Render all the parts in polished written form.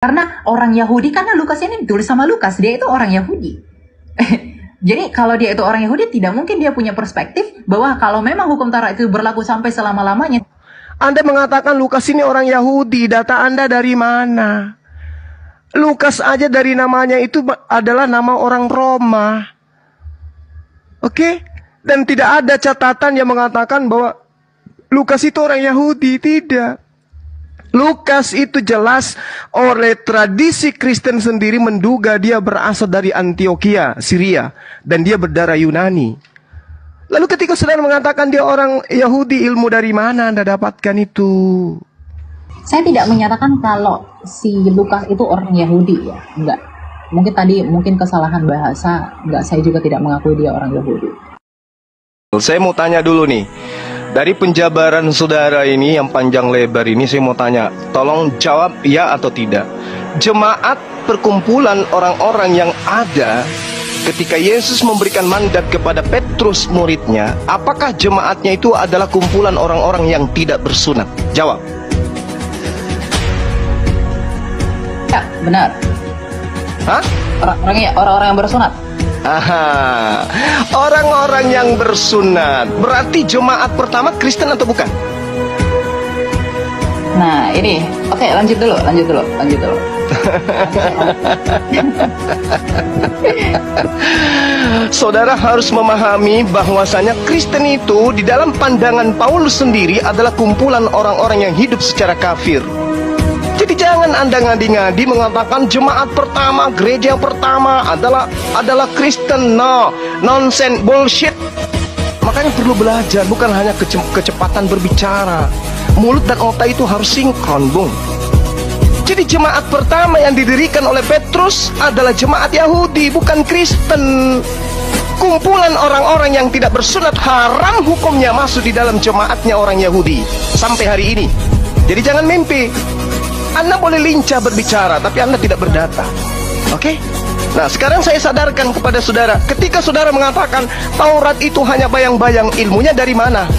Karena orang Yahudi, karena Lukas ini ditulis sama Lukas, dia itu orang Yahudi. Jadi kalau dia itu orang Yahudi, tidak mungkin dia punya perspektif bahwa kalau memang hukum Taurat itu berlaku sampai selama-lamanya. Anda mengatakan Lukas ini orang Yahudi, data Anda dari mana? Lukas aja dari namanya itu adalah nama orang Roma. Oke? Dan tidak ada catatan yang mengatakan bahwa Lukas itu orang Yahudi, tidak. Lukas itu jelas oleh tradisi Kristen sendiri menduga dia berasal dari Antioquia, Syria, dan dia berdarah Yunani. Lalu ketika saudara mengatakan dia orang Yahudi, ilmu dari mana Anda dapatkan itu? Saya tidak menyatakan kalau si Lukas itu orang Yahudi, ya, enggak. Mungkin kesalahan bahasa, enggak, saya juga tidak mengakui dia orang Yahudi. Saya mau tanya dulu nih. Dari penjabaran saudara ini yang panjang lebar ini, saya mau tanya, tolong jawab ya atau tidak. Jemaat perkumpulan orang-orang yang ada ketika Yesus memberikan mandat kepada Petrus muridnya, apakah jemaatnya itu adalah kumpulan orang-orang yang tidak bersunat? Jawab. Ya, benar. Hah? Orang-orang yang bersunat. Aha, orang-orang yang bersunat berarti jemaat pertama Kristen atau bukan? Nah ini, oke, lanjut dulu. Saudara harus memahami bahwasanya Kristen itu di dalam pandangan Paulus sendiri adalah kumpulan orang-orang yang hidup secara kafir. Jadi jangan Anda ngadi-ngadi mengatakan jemaat pertama, gereja yang pertama adalah Kristen. No, nonsense, bullshit. Makanya perlu belajar, bukan hanya kecepatan berbicara. Mulut dan otak itu harus sinkron, Bung. Jadi jemaat pertama yang didirikan oleh Petrus adalah jemaat Yahudi, bukan Kristen. Kumpulan orang-orang yang tidak bersunat haram hukumnya masuk di dalam jemaatnya orang Yahudi sampai hari ini. Jadi jangan mimpi. Anda boleh lincah berbicara, tapi Anda tidak berdata. Oke? Nah, sekarang saya sadarkan kepada saudara, ketika saudara mengatakan Taurat itu hanya bayang-bayang, ilmunya dari mana?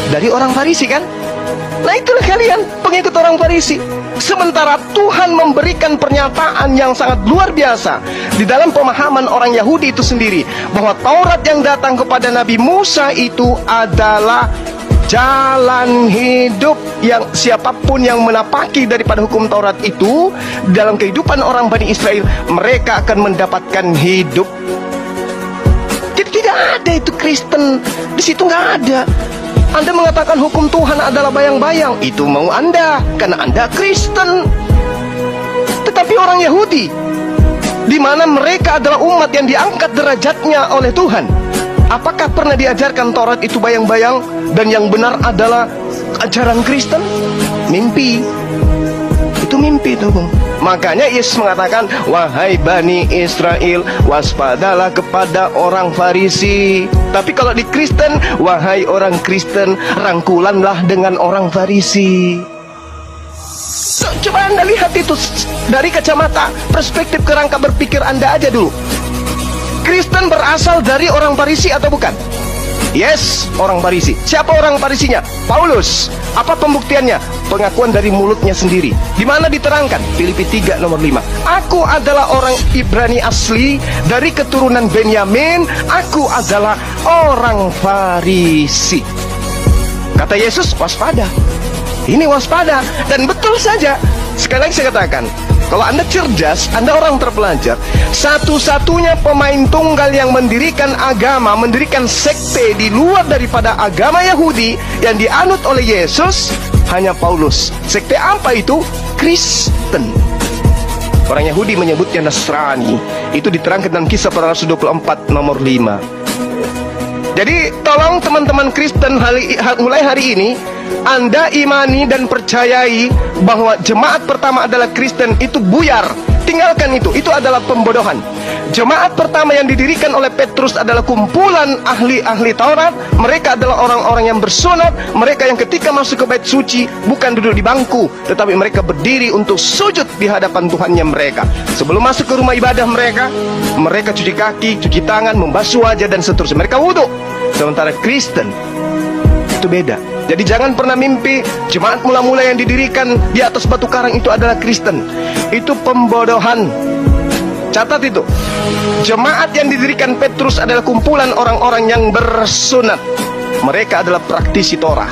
Dari orang Farisi, kan? Nah, itulah kalian, pengikut orang Farisi. Sementara Tuhan memberikan pernyataan yang sangat luar biasa di dalam pemahaman orang Yahudi itu sendiri, bahwa Taurat yang datang kepada Nabi Musa itu adalah jalan hidup yang siapapun yang menapaki daripada hukum Taurat itu dalam kehidupan orang Bani Israel, mereka akan mendapatkan hidup. Jadi tidak ada itu Kristen di situ, nggak ada. Anda mengatakan hukum Tuhan adalah bayang-bayang, itu mau Anda karena Anda Kristen. Tetapi orang Yahudi, di mana mereka adalah umat yang diangkat derajatnya oleh Tuhan, apakah pernah diajarkan Taurat itu bayang-bayang dan yang benar adalah ajaran Kristen? Mimpi. Itu mimpi tuh, Bung. Makanya Yesus mengatakan, wahai Bani Israel, waspadalah kepada orang Farisi. Tapi kalau di Kristen, wahai orang Kristen, rangkulanlah dengan orang Farisi. Coba Anda lihat itu dari kacamata perspektif kerangka berpikir Anda aja dulu. Kristen berasal dari orang Farisi atau bukan? Yes, orang Farisi. Siapa orang Farisinya? Paulus. Apa pembuktiannya? Pengakuan dari mulutnya sendiri. Di mana diterangkan? Filipi 3 nomor 5. Aku adalah orang Ibrani asli, dari keturunan Benyamin. Aku adalah orang Farisi. Kata Yesus, waspada. Ini waspada. Dan betul saja. Sekali lagi saya katakan, kalau Anda cerdas, Anda orang terpelajar, satu-satunya pemain tunggal yang mendirikan agama, mendirikan sekte di luar daripada agama Yahudi yang dianut oleh Yesus, hanya Paulus. Sekte apa itu? Kristen. Orang Yahudi menyebutnya Nasrani. Itu diterangkan dalam Kisah Para Rasul 24 nomor 5. Jadi tolong teman-teman Kristen mulai hari ini Anda imani dan percayai bahwa jemaat pertama adalah Kristen. Itu buyar. Tinggalkan itu adalah pembodohan. Jemaat pertama yang didirikan oleh Petrus adalah kumpulan ahli-ahli Taurat. Mereka adalah orang-orang yang bersunat. Mereka yang ketika masuk ke bait suci bukan duduk di bangku, tetapi mereka berdiri untuk sujud di hadapan Tuhannya mereka. Sebelum masuk ke rumah ibadah mereka cuci kaki, cuci tangan, membasuh wajah dan seterusnya. Mereka wudhu. Sementara Kristen itu beda. Jadi jangan pernah mimpi jemaat mula-mula yang didirikan di atas batu karang itu adalah Kristen. Itu pembodohan. Catat itu. Jemaat yang didirikan Petrus adalah kumpulan orang-orang yang bersunat. Mereka adalah praktisi Torah.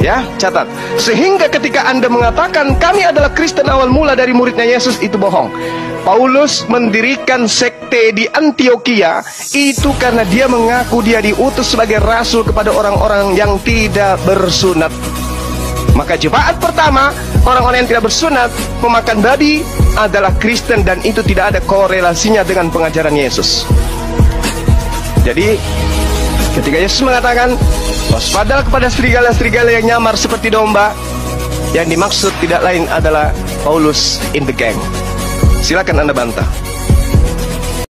Ya, catat. Sehingga ketika Anda mengatakan kami adalah Kristen awal mula dari muridnya Yesus, itu bohong. Paulus mendirikan sekte di Antioquia itu karena dia mengaku dia diutus sebagai rasul kepada orang-orang yang tidak bersunat. Maka jemaat pertama, orang-orang yang tidak bersunat, memakan babi, adalah Kristen, dan itu tidak ada korelasinya dengan pengajaran Yesus. Jadi ketika Yesus mengatakan waspadalah kepada serigala-serigala yang nyamar seperti domba, yang dimaksud tidak lain adalah Paulus in the gang. Silakan Anda bantah.